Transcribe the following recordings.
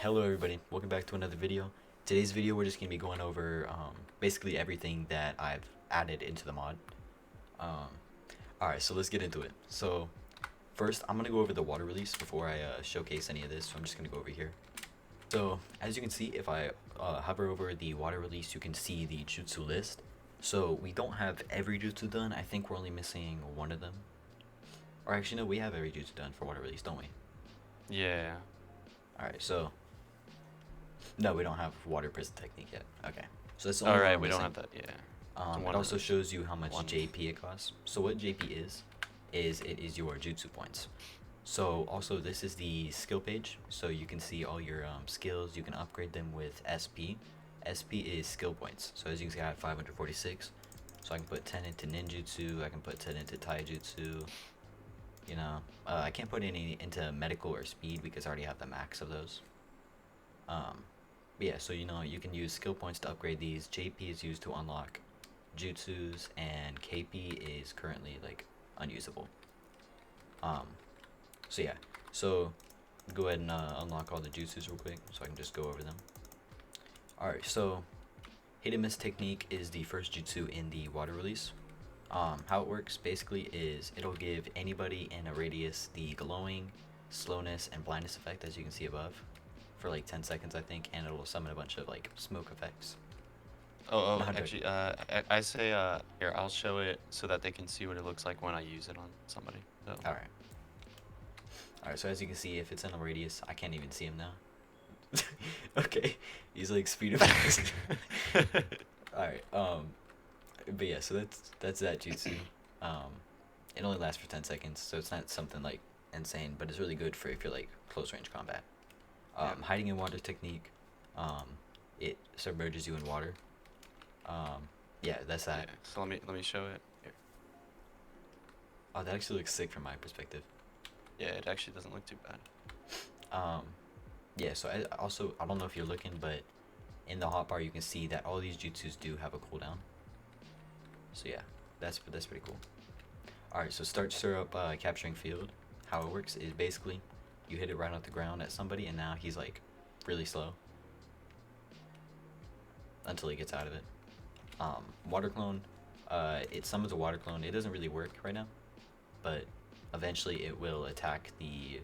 Hello everybody, welcome back to another video. Today's video we're just going to be going over basically everything that I've added into the mod. Um, Alright, so let's get into it. So first I'm going to go over the water release before I showcase any of this, so I'm just going to go over here. So as you can see, if I hover over the water release, you can see the jutsu list. So we don't have every jutsu done. I think we're only missing one of them. Or actually no, we have every jutsu done for water release, don't we? Yeah. Alright, so no, we don't have water prison technique yet. Okay, so that's the only All one right, we're we don't missing. have that. Yeah. It also shows you how much one. JP it costs. So what JP is it is your jutsu points. So also this is the skill page, so you can see all your skills. You can upgrade them with SP. SP is skill points. So as you can see, I have 546. So I can put 10 into ninjutsu. I can put 10 into taijutsu. You know, I can't put any into medical or speed because I already have the max of those. But yeah, so you know, you can use skill points to upgrade these. JP is used to unlock jutsus, and KP is currently like unusable. So yeah, so go ahead and unlock all the jutsus real quick so I can just go over them. Alright, so hit and miss technique is the first jutsu in the water release. How it works basically is it'll give anybody in a radius the glowing, slowness, and blindness effect, as you can see above, for like 10 seconds I think, and it'll summon a bunch of like smoke effects. Actually, I say, here, I'll show it so that they can see what it looks like when I use it on somebody. So. Alright, so as you can see, if it's in a radius, I can't even see him now. Okay, he's like speed fast. Alright, but yeah, so that's that jutsu. It only lasts for 10 seconds, so it's not something like insane, but it's really good for if you're like close range combat. Hiding in water technique, it submerges you in water. Yeah, that's that. Yeah, so let me show it here. Oh, that actually looks sick from my perspective. Yeah, it actually doesn't look too bad. Yeah, so I don't know if you're looking, but in the hotbar you can see that all these jutsus do have a cooldown. So yeah, that's pretty cool. Alright, so start syrup capturing field. How it works is basically you hit it right off the ground at somebody, and now he's like really slow until he gets out of it. Water clone, it summons a water clone. It doesn't really work right now, but eventually it will attack the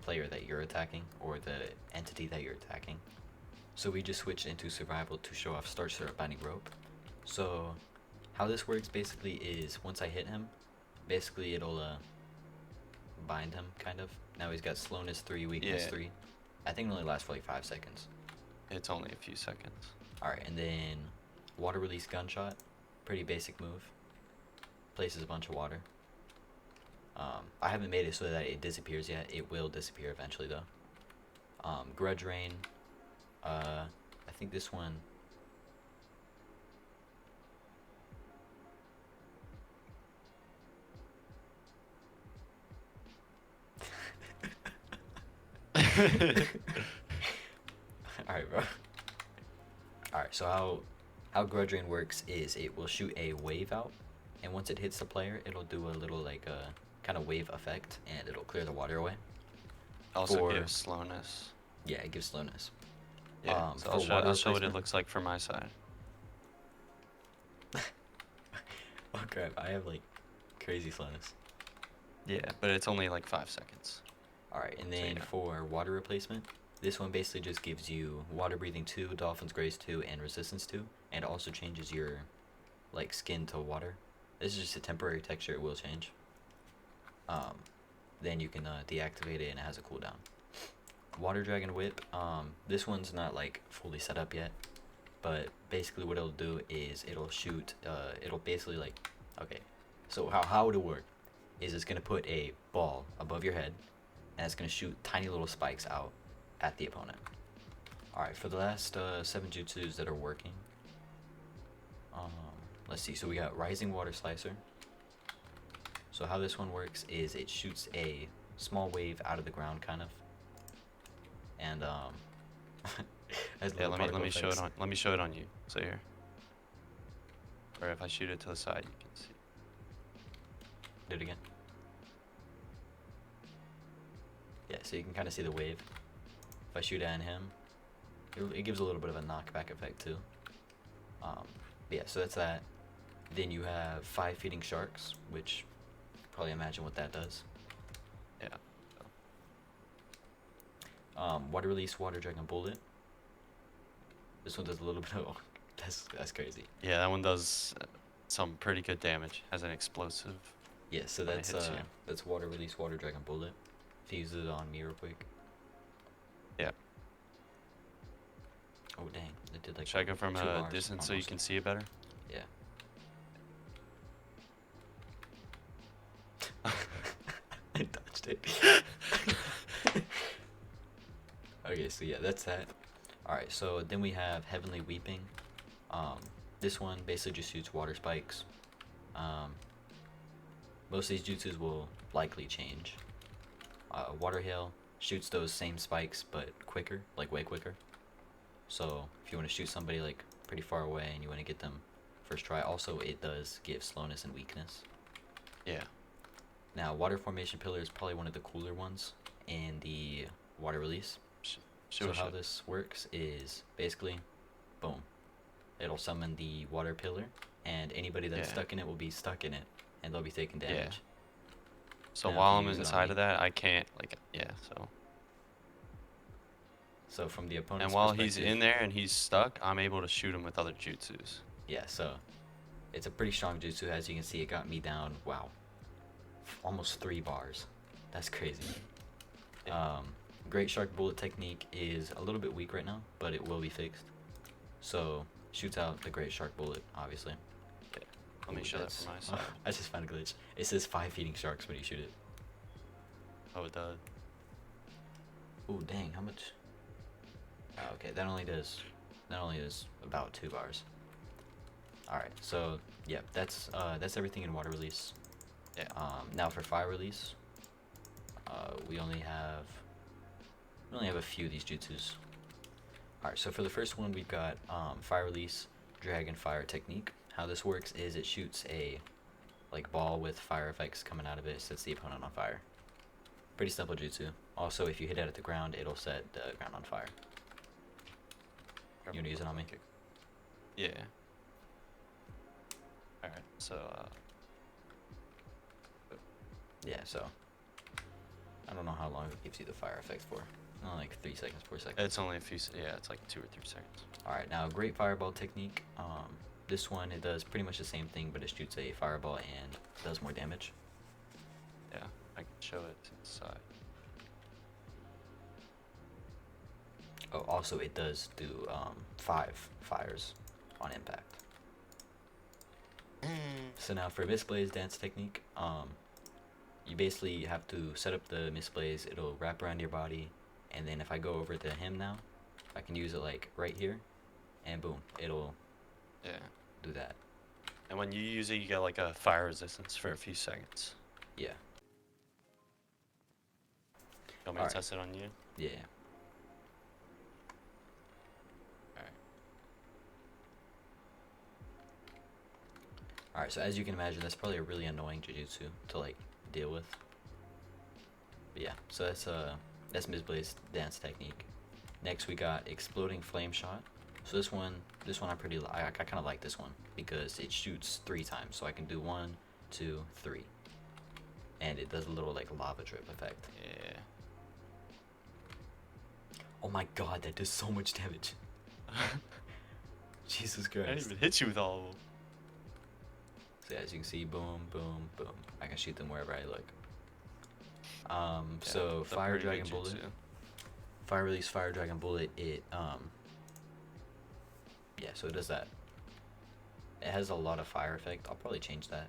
player that you're attacking or the entity that you're attacking. So we just switched into survival to show off start syrup binding rope. So how this works basically is once I hit him, basically it'll bind him kind of. Now he's got slowness 3, weakness 3. I think it only lasts for like 5 seconds. It's only a few seconds. Alright, and then water release gunshot, pretty basic move. Places a bunch of water. I haven't made it so that it disappears yet. It will disappear eventually though. Grudge rain. I think this one. Alright, bro. Alright, so how grudge rain works is it will shoot a wave out, and once it hits the player, it'll do a little like a kind of wave effect, and it'll clear the water away. Also gives slowness. Yeah, it gives slowness. Yeah, so I'll show what it looks like from my side. Oh crap, I have like crazy slowness. Yeah, but it's only like 5 seconds. Alright, and then for water replacement, this one basically just gives you water breathing 2, dolphin's grace 2, and resistance 2, and it also changes your like skin to water. This is just a temporary texture, it will change. Then you can deactivate it, and it has a cooldown. Water dragon whip, this one's not like fully set up yet, but basically what it'll do is it'll shoot, it'll basically like, okay, so how it'll work is it's gonna put a ball above your head, and it's gonna shoot tiny little spikes out at the opponent. Alright, for the last 7 jutsus that are working, let's see, so we got rising water slicer. So how this one works is it shoots a small wave out of the ground kind of, and yeah, let me show it on you. So here, or if I shoot it to the side, you can see. Do it again. Yeah, so you can kind of see the wave I shoot at him, it gives a little bit of a knockback effect too. Yeah, so that's that. Then you have 5 feeding sharks, which probably imagine what that does. Yeah. Water release, water dragon bullet. This one does a little bit of that's crazy. Yeah, that one does some pretty good damage as an explosive. Yeah, so when it hits you. that's water release, water dragon bullet. If you use it on me real quick. Yeah. Oh dang, it did like. Should I go from 2 a bars distance so you almost. can see it better? Yeah. I dodged it. Okay, so yeah, that's that. Alright, so then we have Heavenly Weeping. This one basically just shoots water spikes. Most of these jutsus will likely change. Water Hail shoots those same spikes, but quicker, like way quicker. So if you want to shoot somebody like pretty far away and you want to get them first try, also it does give slowness and weakness. Yeah. Now, Water Formation Pillar is probably one of the cooler ones in the water release. So how this works is basically, boom, it'll summon the water pillar, and anybody that's stuck in it will be stuck in it, and they'll be taking damage. Yeah. So Now, while if you I'm use it on inside me- of that, I can't, like, yeah, so. So from the opponent's And while he's perspective- in there and he's stuck, I'm able to shoot him with other jutsus. Yeah, so it's a pretty strong jutsu. As you can see, it got me down, wow, almost 3 bars. That's crazy. Yeah. Great Shark Bullet technique is a little bit weak right now, but it will be fixed. So shoots out the Great Shark Bullet, obviously. Yeah. Let me show that from my side. I just found a glitch. It says 5 feeding sharks when you shoot it. Oh, it does. Ooh, dang, how much? Oh, okay, that only does about 2 bars. Alright, so yeah, that's everything in water release. Yeah. Now for fire release, we only have a few of these jutsus. Alright, so for the first one we've got fire release, dragon fire technique. How this works is it shoots a like ball with fire effects coming out of it, sets the opponent on fire. Pretty simple jutsu. Also, if you hit it at the ground, it'll set the ground on fire. You wanna use it on me? Yeah. Alright, so, Yeah, so I don't know how long it gives you the fire effect for. Like 3 seconds, 4 seconds. it's only a few, yeah, it's like 2 or 3 seconds. Alright, now great fireball technique. This one, it does pretty much the same thing, but it shoots a fireball and does more damage. Yeah, I can show it inside. Oh, also it does do 5 fires on impact. So now for Mist Blaze dance technique, you basically have to set up the Mist Blaze. It'll wrap around your body, and then if I go over to him now, I can use it like right here, and boom, it'll do that. And when you use it, you get like a fire resistance for a few seconds. Yeah. You want me to test it on you? Yeah. Alright, so as you can imagine, that's probably a really annoying jujutsu to like deal with. But yeah, so that's Ms. Blaze dance technique. Next we got exploding flame shot. So this one I kind of like this one because it shoots 3 times, so I can do 1, 2, 3, and it does a little like lava drip effect. Yeah. Oh my god, that does so much damage. Jesus Christ. I didn't even hit you with all of them. So as you can see, boom, boom, boom. I can shoot them wherever I look. So fire dragon bullet, fire release, fire dragon bullet. It yeah, so it does that. It has a lot of fire effect. I'll probably change that.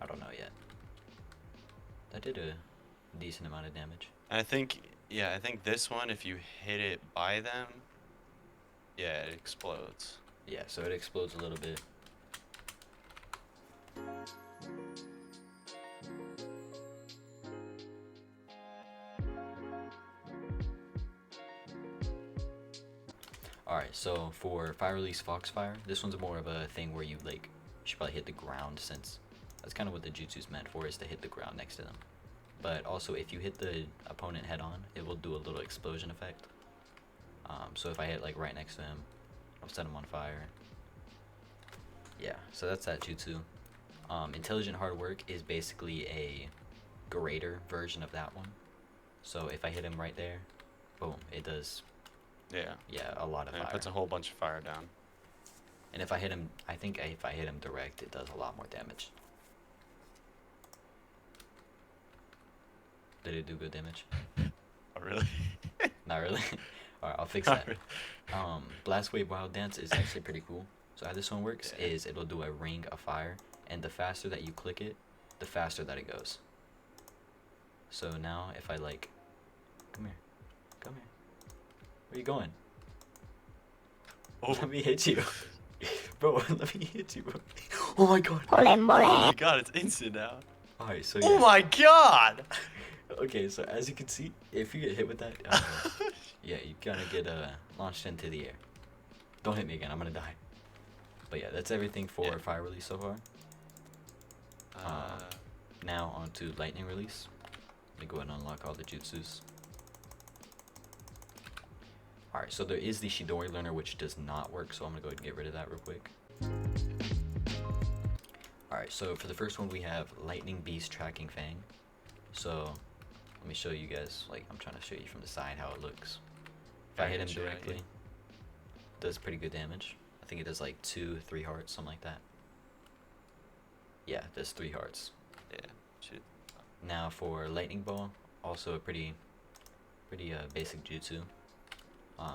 I don't know yet. That did a decent amount of damage. I think this one, if you hit it by them, yeah, it explodes. Yeah, so it explodes a little bit. Alright, so for fire release Foxfire, this one's more of a thing where you like should probably hit the ground, since that's kind of what the jutsu's meant for, is to hit the ground next to them. but also if you hit the opponent head on, it will do a little explosion effect. So if I hit like right next to him, I'll set him on fire. Yeah, so that's that jutsu. Intelligent hard work is basically a greater version of that one. So if I hit him right there, boom, it does. Yeah, a lot of fire. It puts a whole bunch of fire down. And if I hit him, I think if I hit him direct, it does a lot more damage. Did it do good damage? Oh, really? Not really? Alright, I'll fix that. Blast Wave Wild Dance is actually pretty cool. So how this one works is it'll do a ring of fire, and the faster that you click it, the faster that it goes. So now if I like, come here. Where you going? Oh. Let me hit you. Bro, let me hit you, bro. Oh my god. Oh my god, it's instant now. Alright, so Oh my god! Okay, so as you can see, if you get hit with that, yeah, you kind of get launched into the air. Don't hit me again, I'm gonna die. But yeah, that's everything for fire release so far. Now on to lightning release. Let me go ahead and unlock all the jutsus. Alright, so there is the Shidori learner, which does not work, so I'm gonna go ahead and get rid of that real quick. Alright, so for the first one we have Lightning Beast Tracking Fang. So let me show you guys, like I'm trying to show you from the side how it looks. If I hit him directly, it does pretty good damage. I think it does like 2-3 hearts, something like that. Yeah, it does 3 hearts. Yeah, shoot. Now for Lightning Ball, also a pretty basic jutsu.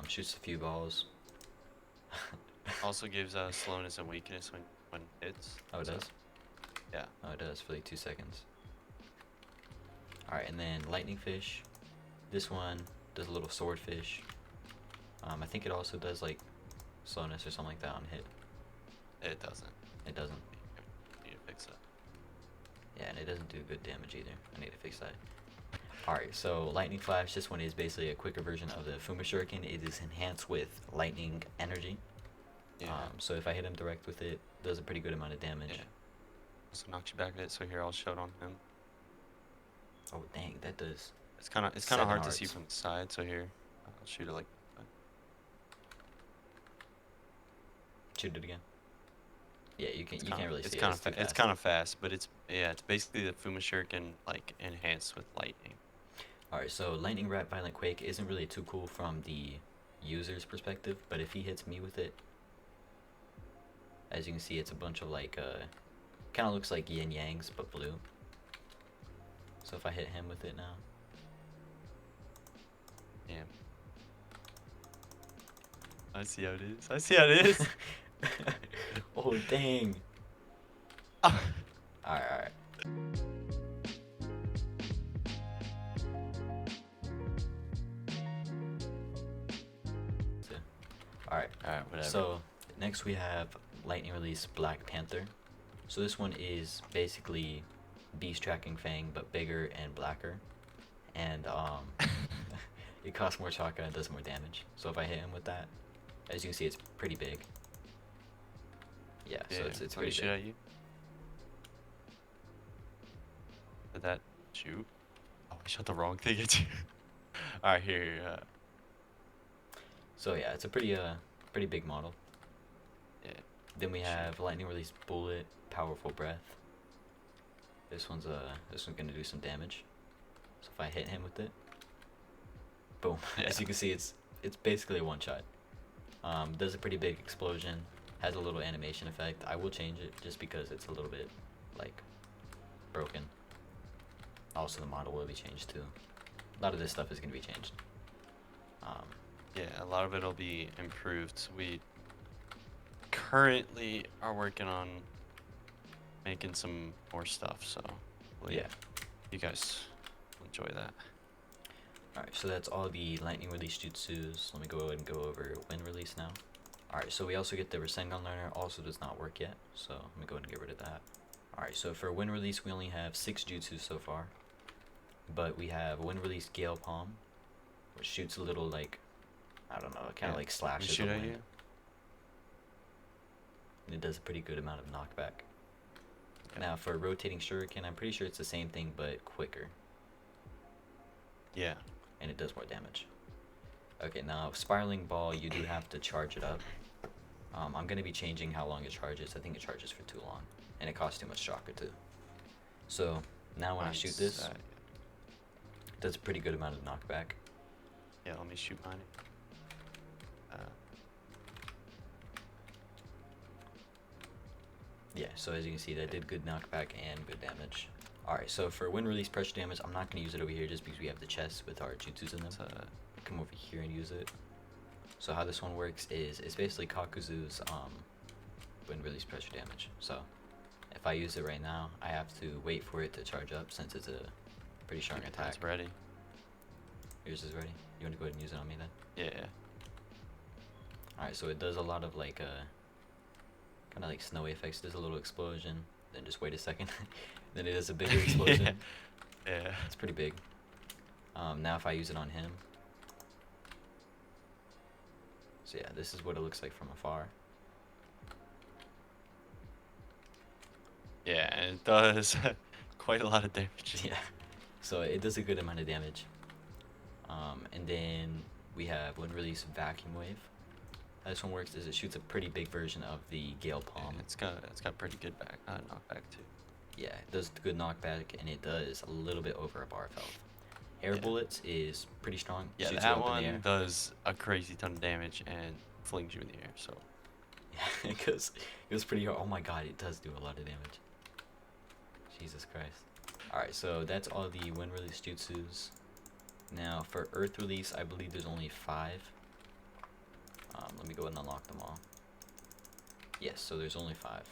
Shoots a few balls. Also gives slowness and weakness when it hits. Oh, it does? Yeah. Oh, it does for like 2 seconds. Alright, and then Lightning Fish. This one does a little swordfish. I think it also does like slowness or something like that on hit. It doesn't. It doesn't. You need to fix that. Yeah, and it doesn't do good damage either. I need to fix that. Alright, so Lightning Flash, this one is basically a quicker version of the Fuma Shuriken. It is enhanced with lightning energy. Yeah. So if I hit him direct with it, does a pretty good amount of damage. Yeah. Also knocks you back a bit, so here I'll show it on him. Oh dang, that does. It's kind of 7 hard hearts. to see from the side, so here I'll shoot it like. Shoot it again. Yeah, you can't really see it. It's kind of fast, but it's basically the Fuma Shuriken like enhanced with lightning. Alright, so Lightning Rap Violent Quake isn't really too cool from the user's perspective, but if he hits me with it, as you can see, it's a bunch of like, kind of looks like yin yangs, but blue. So if I hit him with it now. Yeah. I see how it is. Oh, dang. Alright. Alright, whatever. So next we have Lightning Release Black Panther. So this one is basically Beast Tracking Fang, but bigger and blacker. And it costs more chakra and does more damage. So if I hit him with that, as you can see, it's pretty big. Yeah, so it's pretty big. At you. Did that shoot? Oh, I shot the wrong thing at you. Alright, here. So yeah, it's a pretty big model. Yeah. Then we have Lightning Release Bullet, Powerful Breath. This one's gonna do some damage. So if I hit him with it, boom. Yeah. As you can see, it's basically a one shot. Does a pretty big explosion. Has a little animation effect. I will change it just because it's a little bit like broken. Also, the model will be changed too. A lot of this stuff is gonna be changed. Yeah, a lot of it'll be improved. We currently are working on making some more stuff, so yeah, you guys enjoy that. Alright, so that's all the Lightning Release jutsus. Let me go ahead and go over Wind Release now. Alright, so we also get the Rasengan Learner, also does not work yet, so let me go ahead and get rid of that. Alright, so for Wind Release we only have 6 jutsus so far. But we have Wind Release Gale Palm, which shoots a little like, I don't know, kind of like slashes of wind. And it does a pretty good amount of knockback. Okay. Now for Rotating Shuriken, I'm pretty sure it's the same thing but quicker. Yeah. and it does more damage. Okay, now spiraling ball, you do have to charge it up. I'm gonna be changing how long it charges. I think it charges for too long, and it costs too much chakra too. So now when I shoot this, it does a pretty good amount of knockback. Yeah, let me shoot mine. Yeah, so as you can see, that did good knockback and good damage. Alright, so for wind release pressure damage, I'm not going to use it over here just because we have the chests with our jutsus in them. Come over here and use it. So how this one works is, it's basically Kakuzu's wind release pressure damage. So if I use it right now, I have to wait for it to charge up since it's a pretty strong attack. It's ready. Yours is ready? You want to go ahead and use it on me then? Yeah. Alright, so it does a lot of like kind of like snowy effects. There's a little explosion, then just wait a second, then it does a bigger explosion. Yeah. It's pretty big. Now if I use it on him, so yeah, this is what it looks like from afar. Yeah, and it does quite a lot of damage. Yeah, so it does a good amount of damage. And then we have wind release vacuum wave. How this one works is it shoots a pretty big version of the Gale Palm. Yeah, it's got pretty good knockback too. Yeah, it does good knockback, and it does a little bit over a bar of health. Air bullets is pretty strong. Yeah, shoots that you up in the one air. does a crazy ton of damage and flings you in the air. So Yeah, it goes pretty hard. Oh my god, it does do a lot of damage. Jesus Christ. Alright, so that's all the wind release jutsus. Now for earth release, I believe there's only 5. Let me go ahead and unlock them all. Yes, so there's only 5.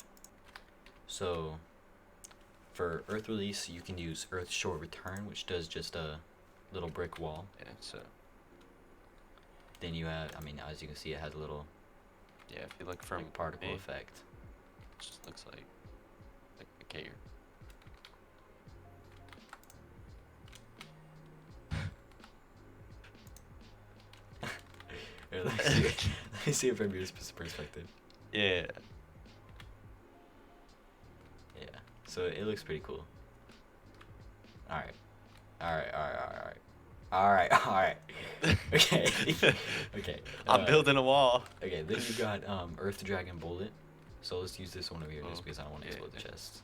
So for earth release, you can use earth shore return, which does just a little brick wall. yeah, so Then you have, I mean, as you can see, it has a little yeah, if you look from like, particle me, effect. it just looks like a gator. Here, let me see it from your perspective. Yeah. Yeah, so it looks pretty cool. Alright. Okay. Okay. I'm building a wall. Okay, then you got Earth Dragon Bullet. So let's use this one over here just because I don't want to yeah, explode the yeah. chests.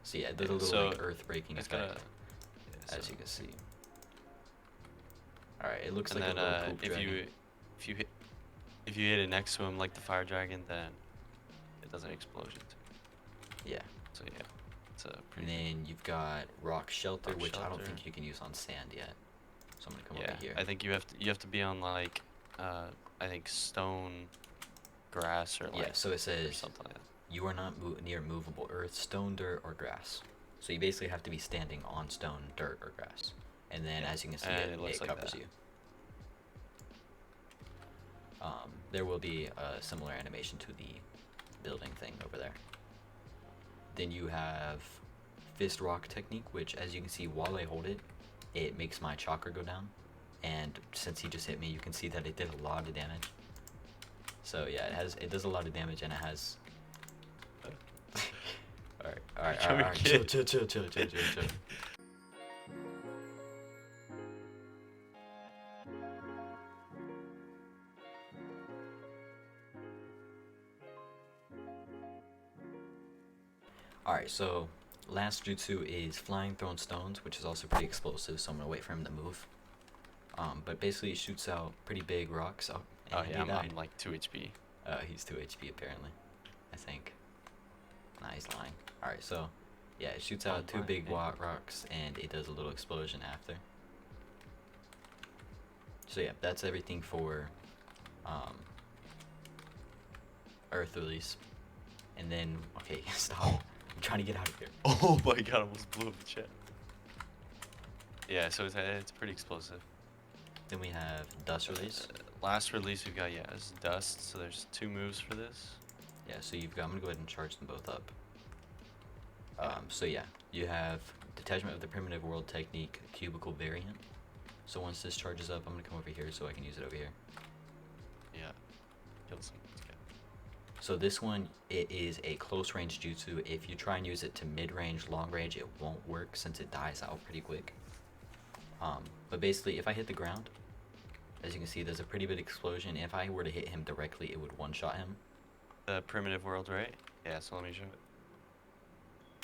So yeah, it does a Yeah, little so like earth breaking It's effect, got as you can see. Alright, it looks and like then a little poop if dragon. you hit it next to him like the fire dragon, then it does an explosion too. Yeah. So yeah, it's a And pretty. then you've got Rock Shelter, Rock which I don't Shelter. think you can use on sand yet. So I'm gonna come Yeah, over here. I think you have to be on like I think stone, grass or like Yeah, so it or says something like that. you are not near movable earth, stone, dirt, or grass. So you basically have to be standing on stone, dirt, or grass. And then as you can see, And it it looks like covers that. you. There will be a similar animation to the building thing over there. Then you have Fist Rock Technique, which as you can see, while I hold it, it makes my chakra go down. And since he just hit me, you can see that it did a lot of damage. So yeah, it does a lot of damage, and it has. Alright. Chill. Alright, so last jutsu is Flying Thrown Stones, which is also pretty explosive, so I'm gonna wait for him to move. But basically, he shoots out pretty big rocks. Oh, Oh and yeah, he I'm died. like 2 HP. He's 2 HP apparently. I think. Nah, he's lying. Alright, so yeah, it shoots out 2 lying, big yeah. rocks, and it does a little explosion after. So yeah, that's everything for Earth release. And then, okay, stop. I'm trying to get out of here. Oh my god, I almost blew up the chat. Yeah, so it's pretty explosive. Then we have Dust release. Last release we've got, yeah, is Dust, so there's 2 moves for this. Yeah, so you've got, I'm gonna go ahead and charge them both up. Yeah. So yeah, you have Detachment of the Primitive World Technique Cubicle Variant. So once this charges up, I'm gonna come over here so I can use it over here. Yeah. Killed some. Let's go. So this one, it is a close range jutsu. If you try and use it to mid range, long range, it won't work since it dies out pretty quick. But basically, if I hit the ground, as you can see, there's a pretty big explosion. If I were to hit him directly, it would one-shot him. The primitive world, right? Yeah, so let me show it.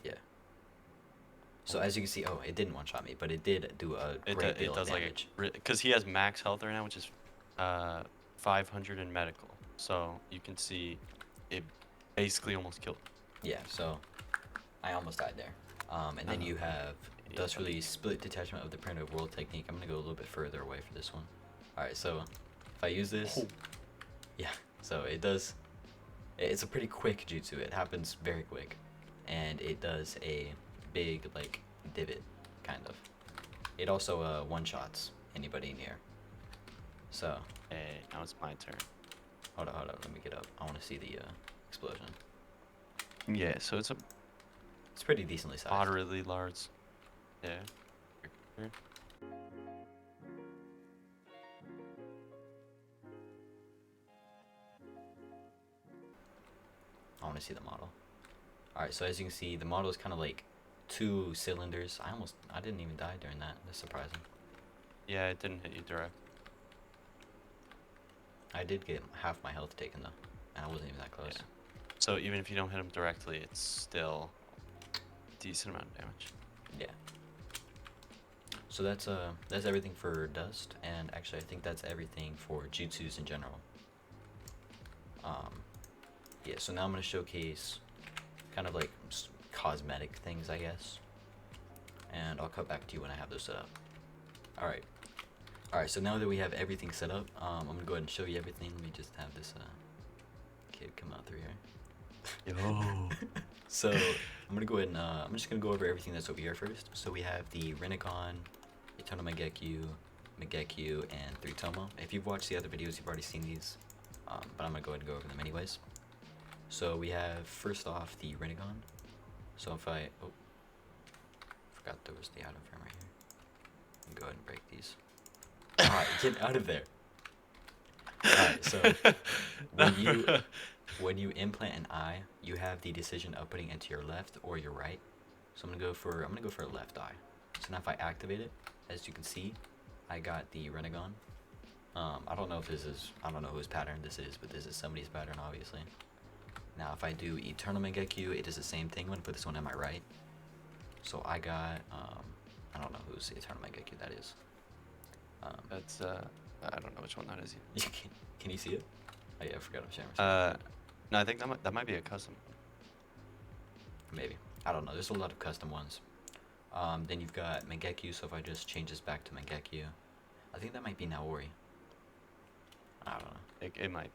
Yeah. So as you can see, oh, it didn't one-shot me, but it did do a great deal of damage. Because he has max health right now, which is 500 in medical. So you can see it basically almost killed him. Yeah, so I almost died there. And then you have thus really split detachment of the primitive world technique. I'm going to go a little bit further away for this one. Alright, so if I use this, yeah, so it does, it's a pretty quick jutsu. It happens very quick. And it does a big, like, divot, kind of. It also one-shots anybody near. So. Hey, now it's my turn. Hold on, let me get up. I want to see the explosion. Yeah, so it's pretty decently sized. moderately large. Yeah. I want to see the model. Alright, so as you can see, the model is kind of like 2 cylinders. I didn't even die during that. That's surprising. Yeah, it didn't hit you direct. I did get half my health taken though, and I wasn't even that close. Yeah. So even if you don't hit him directly, it's still a decent amount of damage. Yeah. So that's everything for Dust, and actually I think that's everything for jutsus in general. Yeah, so now I'm going to showcase kind of like cosmetic things, I guess. And I'll cut back to you when I have those set up. Alright, so now that we have everything set up, I'm going to go ahead and show you everything. Let me just have this kid come out through here. Yo. So, I'm going to go ahead and, I'm just going to go over everything that's over here first. So we have the Rinnegan, Eternal Mangekyu, and 3 Tomo. If you've watched the other videos, you've already seen these. But I'm going to go ahead and go over them anyways. So we have, first off, the Rinnegan. So if I, forgot there was the item frame right here. Go ahead and break these. Alright, get out of there. Alright, so when you implant an eye, you have the decision of putting it into your left or your right. So I'm gonna go for a left eye. So now if I activate it, as you can see, I got the Rinnegan. I don't know whose pattern this is, but this is somebody's pattern, obviously. Now if I do Eternal Mangekyu, it is the same thing. I'm gonna put this one on my right. So I got, I don't know whose Eternal Mangekyu that is. That's I don't know which one that is either. Can you see it? Oh yeah, I forgot I'm sharing my screen. No, I think that might be a custom. Maybe. I don't know. There's a lot of custom ones. Then you've got Mangekyu, so if I just change this back to Mangekyu, I think that might be Naori. I don't know. It might.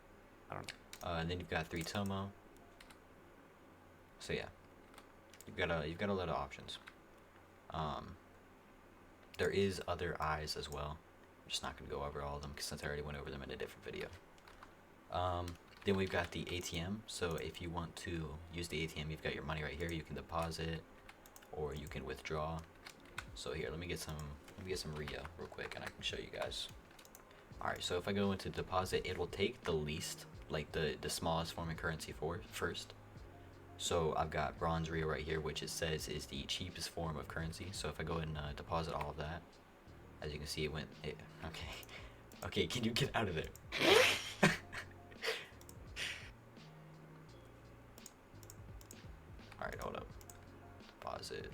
I don't know. And then you've got 3 Tomo. So yeah, you've got a lot of options. There is other eyes as well. I'm just not gonna go over all of them since I already went over them in a different video. Then we've got the ATM. So if you want to use the ATM, you've got your money right here. You can deposit, or you can withdraw. So here, let me get some Rio real quick, and I can show you guys. All right, so if I go into deposit, it will take the least, like the smallest form of currency first. So I've got bronze Rio right here, which it says is the cheapest form of currency. So if I go ahead and deposit all of that, as you can see, okay, can you get out of there? All right, hold up. Deposit.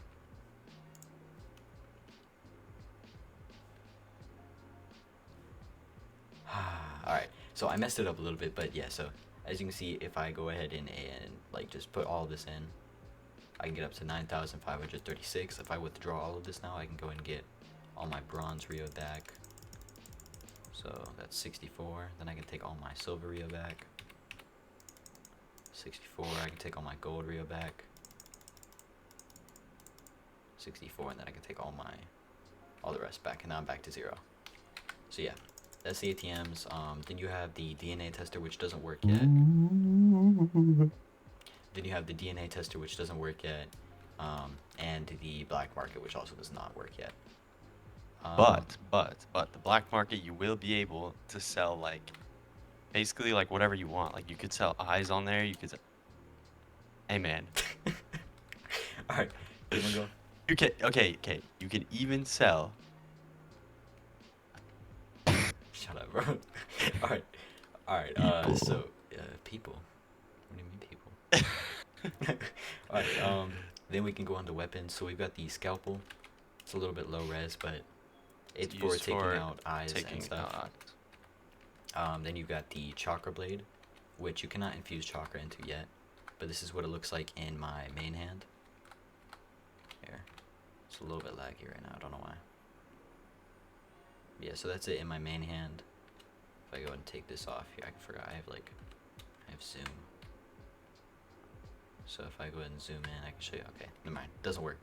Alright, so I messed it up a little bit, but yeah, so as you can see, if I go ahead and like just put all this in, I can get up to 9,536. If I withdraw all of this now, I can go and get all my bronze Rio back. So that's 64. Then I can take all my silver Rio back. 64, I can take all my gold Rio back. 64, and then I can take all the rest back, and now I'm back to 0. So yeah, that's the ATMs. Then you have the DNA tester, which doesn't work yet. Then you have the DNA tester, which doesn't work yet, and the black market, which also does not work yet. But the black market, you will be able to sell like basically like whatever you want. Like you could sell eyes on there. You could. Hey man. All right, you wanna go? You can You can even sell bro. All right, all right. People. So people. What do you mean people? All right. Then we can go on to weapons. So we've got the scalpel. It's a little bit low res, but It's it's for used taking for out eyes and taking stuff. out. Then you've got the chakra blade, which you cannot infuse chakra into yet, but this is what it looks like in my main hand. Here, it's a little bit laggy right now. I don't know why. Yeah, so that's it in my main hand. If I go ahead and take this off here, I forgot I have zoom. So if I go ahead and zoom in, I can show you. Okay, never mind. Doesn't work.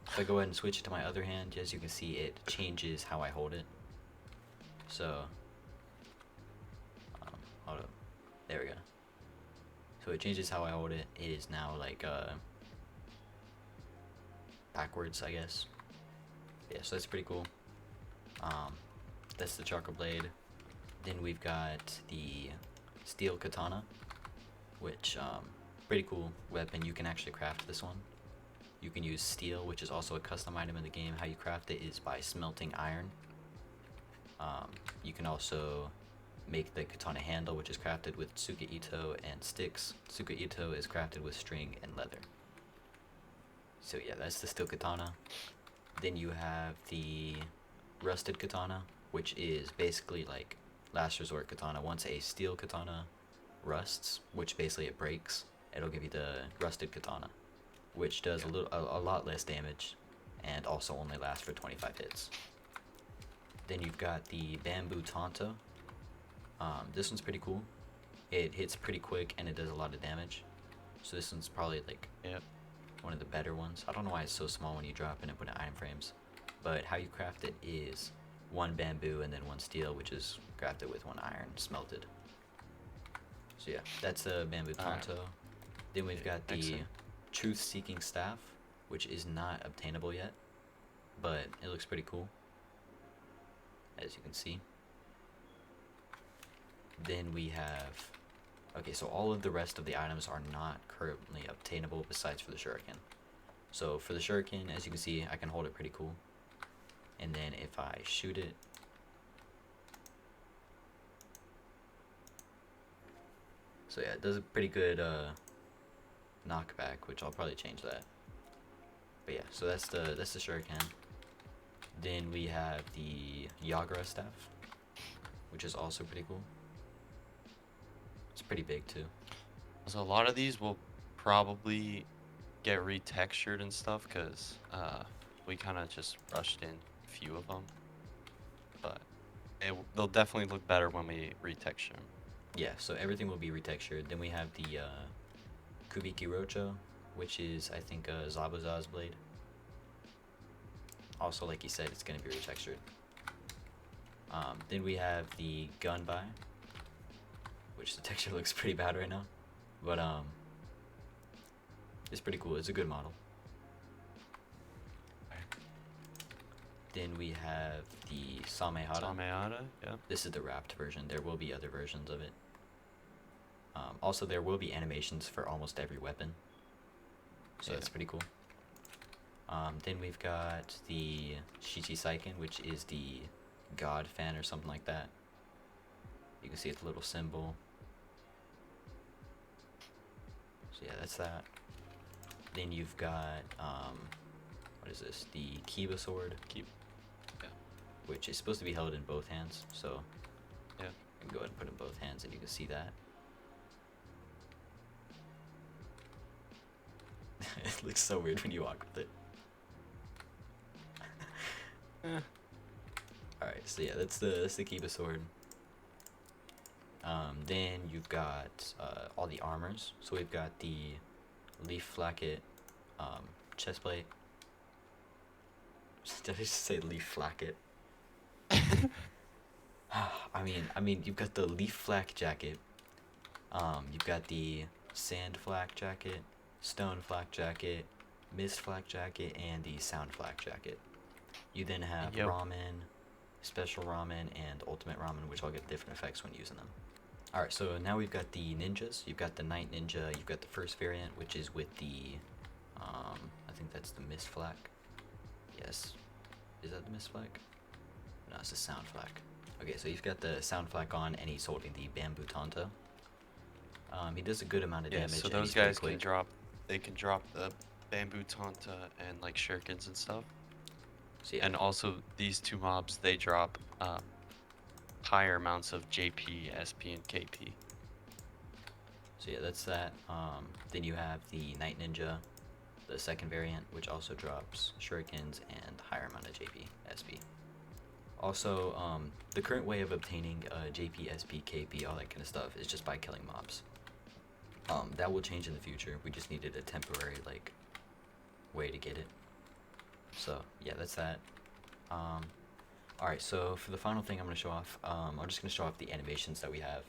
If I go ahead and switch it to my other hand, as you can see, it changes how I hold it. So, hold up. There we go. So it changes how I hold it. It is now like backwards, I guess. Yeah, so that's pretty cool. That's the chakra blade. Then we've got the steel katana, which pretty cool weapon. You can actually craft this one. You can use steel, which is also a custom item in the game. How you craft it is by smelting iron. You can also make the katana handle, which is crafted with tsuka ito and sticks. Tsuka ito is crafted with string and leather. So yeah, that's the steel katana. Then you have the rusted katana, which is basically like last resort katana. Once a steel katana rusts, which basically it breaks, it'll give you the rusted katana, which does a lot less damage and also only lasts for 25 hits. Then you've got the bamboo tanto. This one's pretty cool. It hits pretty quick and it does a lot of damage. So this one's probably like one of the better ones. I don't know why it's so small when you drop it and put it in iron frames. But how you craft it is one bamboo and then one steel, which is crafted with one iron smelted. So yeah, that's the bamboo tanto. Right. Then we've got the truth-seeking staff, which is not obtainable yet, but it looks pretty cool, as you can see. Then we have, okay, so all of the rest of the items are not currently obtainable besides for the shuriken. So for the shuriken, as you can see, I can hold it pretty cool. And then if I shoot it, so yeah, it does a pretty good knockback, which I'll probably change that. But yeah, so that's the shuriken. Then we have the Yagura staff, which is also pretty cool. It's pretty big too. So a lot of these will probably get retextured and stuff because we kind of just rushed in a few of them, but they'll definitely look better when we retexture them. Yeah, so everything will be retextured. Then we have the Kubiki Rocho, which is, I think, Zabuza's blade. Also, like he said, it's going to be retextured. Then we have the Gunbai, which the texture looks pretty bad right now. But, it's pretty cool. It's a good model. Then we have the Samehara. Samehara, yeah. This is the wrapped version. There will be other versions of it. Also, there will be animations for almost every weapon. So that's pretty cool. Then we've got the Shichisaiken, which is the God fan or something like that. You can see it's a little symbol. So yeah, that's that. Then you've got, what is this? The Kiba sword. Which is supposed to be held in both hands. So yeah, you can go ahead and put it in both hands and you can see that. It looks so weird when you walk with it. Alright, so yeah, that's the Kiba sword. Then you've got all the armors. So we've got the leaf flacket chest plate. Did I just say leaf flacket? I mean, you've got the leaf flak jacket. You've got the sand flak jacket, stone flak jacket, mist flak jacket, and the sound flak jacket. You then have ramen, special ramen, and ultimate ramen, which all get different effects when using them. Alright, so now we've got the ninjas. You've got the night ninja. You've got the first variant, which is with the, I think that's the mist flak. Yes. Is that the mist flak? No, it's the sound flak. Okay, so he's got the sound flak on, and he's holding the bamboo tanta. He does a good amount of Yeah, damage, so and those he's pretty guys can quick. drop. They can drop the bamboo tanta and like shurikens and stuff. So yeah, And also these two mobs, they drop higher amounts of JP, SP, and KP. so yeah, that's that. Then you have the Night Ninja, the second variant, which also drops shurikens and higher amount of JP, SP. Also, the current way of obtaining JP, SP, KP, all that kind of stuff is just by killing mobs. That will change in the future. We just needed a temporary like way to get it. So yeah, that's that. Alright, so for the final thing I'm gonna show off, I'm just gonna show off the animations that we have.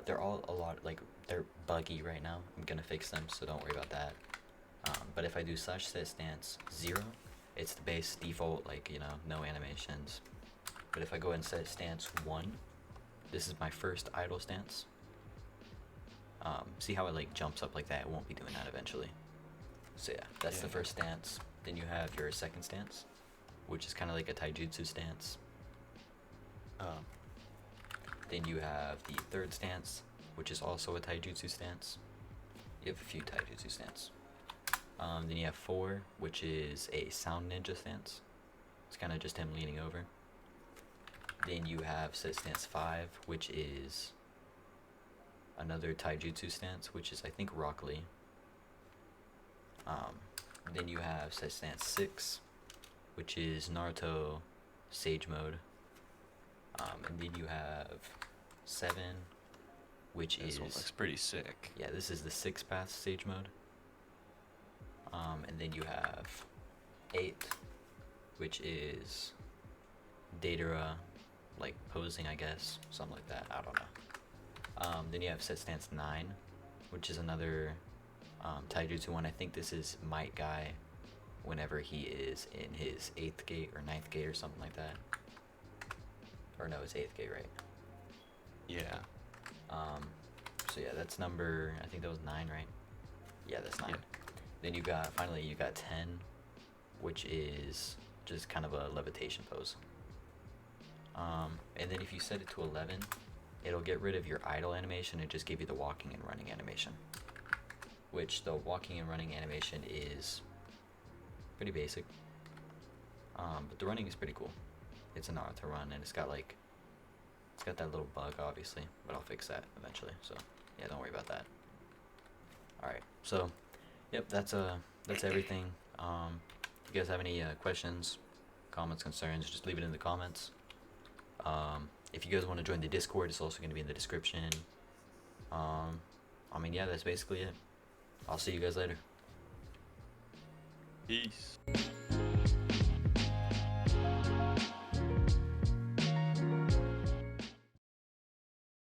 They're all a lot like they're buggy right now. I'm gonna fix them, so don't worry about that. But if I do slash set stance 0, it's the base default, like, you know, no animations. But if I go and set stance 1, this is my first idle stance. See how it like jumps up like that? It won't be doing that eventually. So yeah, that's the first stance. Then you have your second stance, which is kind of like a taijutsu stance. Then you have the third stance, which is also a taijutsu stance. You have a few taijutsu stance. Then you have 4, which is a sound ninja stance. It's kind of just him leaning over. Then you have set stance 5, which is another taijutsu stance, which is I think Rock Lee. Then you have set stance 6, which is Naruto Sage Mode. And then you have 7, which This one looks pretty sick. yeah, this is the 6 path Sage Mode. And then you have 8, which is Datara, like posing, I guess, something like that. I don't know. Then you have set stance 9, which is another taijutsu one. I think this is Might Guy whenever he is in his 8th gate or 9th gate or something like that. Or no, it's 8th gate, right? Yeah. So yeah, that's number, I think that was 9, right? Yeah, that's 9. Yeah. Then you got, finally you got 10, which is just kind of a levitation pose. And then if you set it to 11, it'll get rid of your idle animation and just give you the walking and running animation. Which the walking and running animation is pretty basic. But the running is pretty cool. It's a Naruto run, and it's got like, it's got that little bug obviously, but I'll fix that eventually, so yeah, don't worry about that. Alright, so yep, that's everything. If you guys have any questions, comments, concerns, just leave it in the comments. If you guys want to join the Discord, it's also going to be in the description. I mean, yeah, that's basically it. I'll see you guys later. Peace.